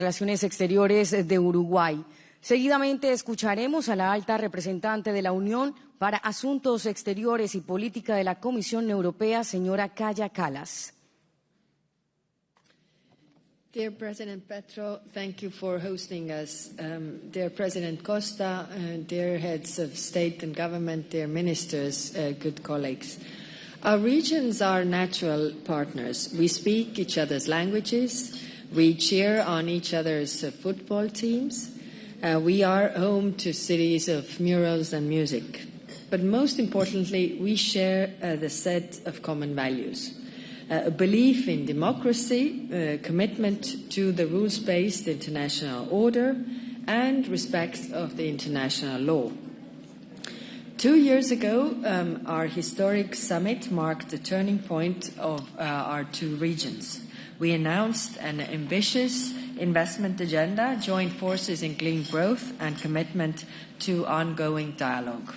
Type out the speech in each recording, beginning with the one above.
Relaciones Exteriores de Uruguay. Seguidamente escucharemos a la alta representante de la Unión para Asuntos Exteriores y Política de la Comisión Europea, señora Kaja Kallas. Dear President Petro, thank you for hosting us. Dear President Costa, dear heads of state and government, dear ministers, good colleagues. Our regions are natural partners. We speak each other's languages. We cheer on each other's football teams. We are home to cities of murals and music. But most importantly, we share the set of common values. A belief in democracy, commitment to the rules-based international order, and respect of the international law. 2 years ago, our historic summit marked the turning point of our two regions. We announced an ambitious investment agenda, joined forces in clean growth, and commitment to ongoing dialogue.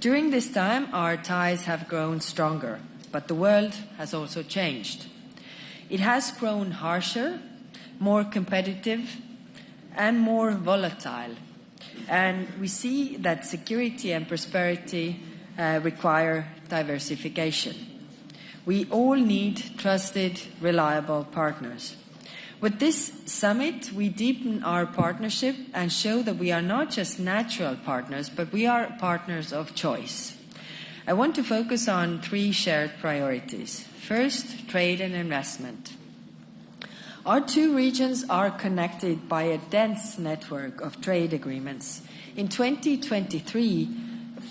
During this time, our ties have grown stronger. But the world has also changed. It has grown harsher, more competitive, and more volatile. And we see that security and prosperity require diversification. We all need trusted, reliable partners. With this summit, we deepen our partnership and show that we are not just natural partners, but we are partners of choice. I want to focus on three shared priorities. First, trade and investment. Our two regions are connected by a dense network of trade agreements. In 2023,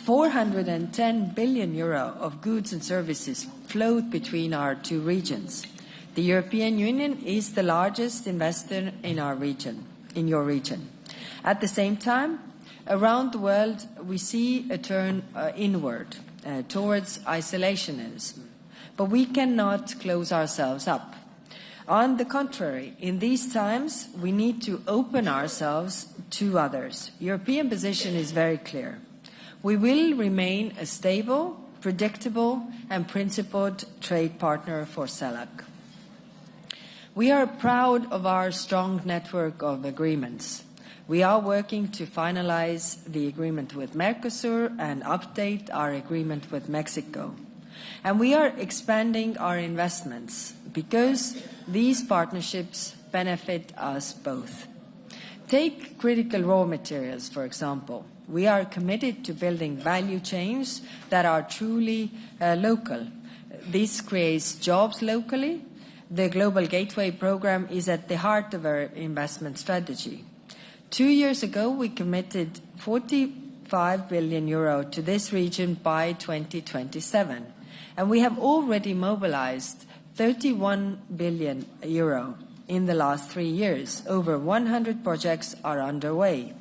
410 billion euro of goods and services flowed between our two regions. The European Union is the largest investor in our region, in your region. At the same time, around the world, we see a turn inward. Towards isolationism. But we cannot close ourselves up. On the contrary, in these times, we need to open ourselves to others. European position is very clear. We will remain a stable, predictable, and principled trade partner for CELAC. We are proud of our strong network of agreements. We are working to finalize the agreement with Mercosur and update our agreement with Mexico. And we are expanding our investments because these partnerships benefit us both. Take critical raw materials, for example. We are committed to building value chains that are truly local. This creates jobs locally. The Global Gateway program is at the heart of our investment strategy. 2 years ago, we committed 45 billion euro to this region by 2027, and we have already mobilized 31 billion euro in the last 3 years. Over 100 projects are underway,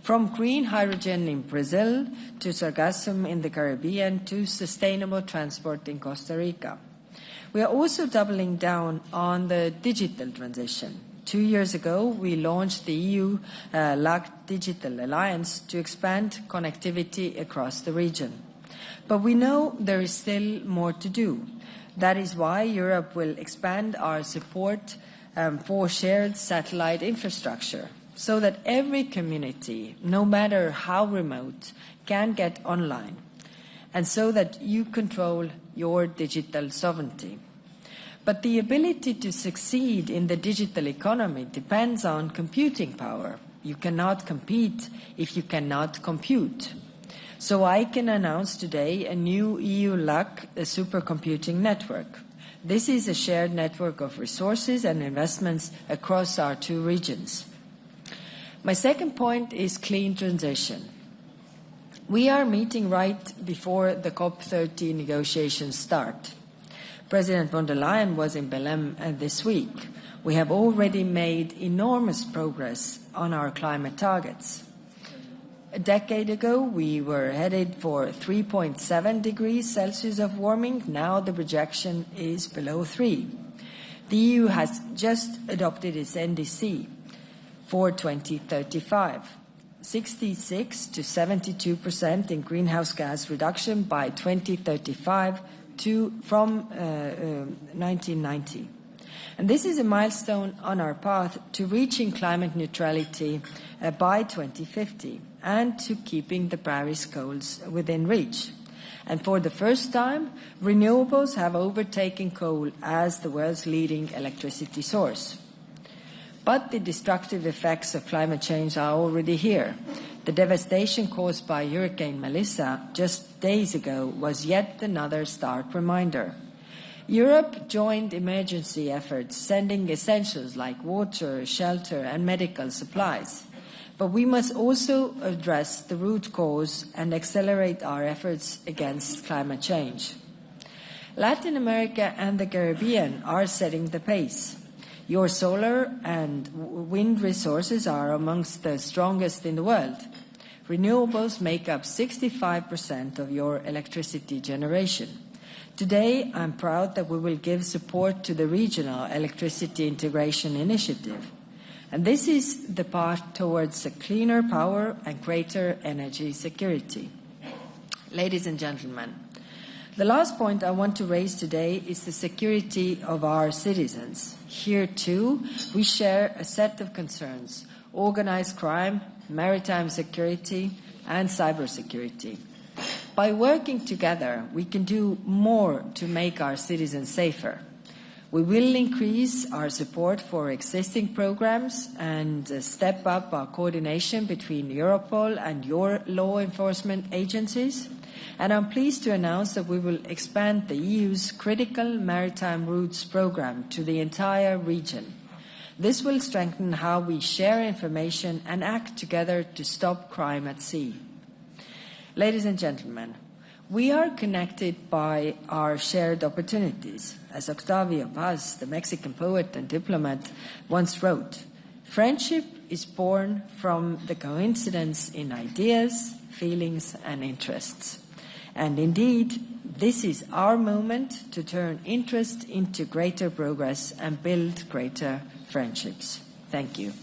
from green hydrogen in Brazil to sargassum in the Caribbean to sustainable transport in Costa Rica. We are also doubling down on the digital transition. 2 years ago, we launched the EU-CELAC Digital Alliance to expand connectivity across the region. But we know there is still more to do. That is why Europe will expand our support for shared satellite infrastructure, so that every community, no matter how remote, can get online, and so that you control your digital sovereignty. But the ability to succeed in the digital economy depends on computing power. You cannot compete if you cannot compute. So I can announce today a new EU-CELAC supercomputing network. This is a shared network of resources and investments across our two regions. My second point is clean transition. We are meeting right before the COP30 negotiations start. President von der Leyen was in Belém this week. We have already made enormous progress on our climate targets. A decade ago, we were headed for 3.7 degrees Celsius of warming. Now the projection is below 3. The EU has just adopted its NDC for 2035. 66 to 72% in greenhouse gas reduction by 2035 from 1990. And this is a milestone on our path to reaching climate neutrality by 2050 and to keeping the Paris goals within reach. And for the first time, renewables have overtaken coal as the world's leading electricity source. But the destructive effects of climate change are already here. The devastation caused by Hurricane Melissa just days ago was yet another stark reminder. Europe joined emergency efforts, sending essentials like water, shelter, and medical supplies. But we must also address the root cause and accelerate our efforts against climate change. Latin America and the Caribbean are setting the pace. Your solar and wind resources are amongst the strongest in the world. Renewables make up 65% of your electricity generation. Today, I'm proud that we will give support to the Regional Electricity Integration Initiative. And this is the path towards a cleaner power and greater energy security. Ladies and gentlemen, the last point I want to raise today is the security of our citizens. Here, too, we share a set of concerns: organized crime, maritime security, and cybersecurity. By working together, we can do more to make our citizens safer. We will increase our support for existing programs and step up our coordination between Europol and your law enforcement agencies. And I'm pleased to announce that we will expand the EU's Critical Maritime Routes program to the entire region. This will strengthen how we share information and act together to stop crime at sea. Ladies and gentlemen, we are connected by our shared opportunities. As Octavio Paz, the Mexican poet and diplomat, once wrote, "Friendship is born from the coincidence in ideas, feelings, and interests." And indeed, this is our moment to turn interest into greater progress and build greater friendships. Thank you.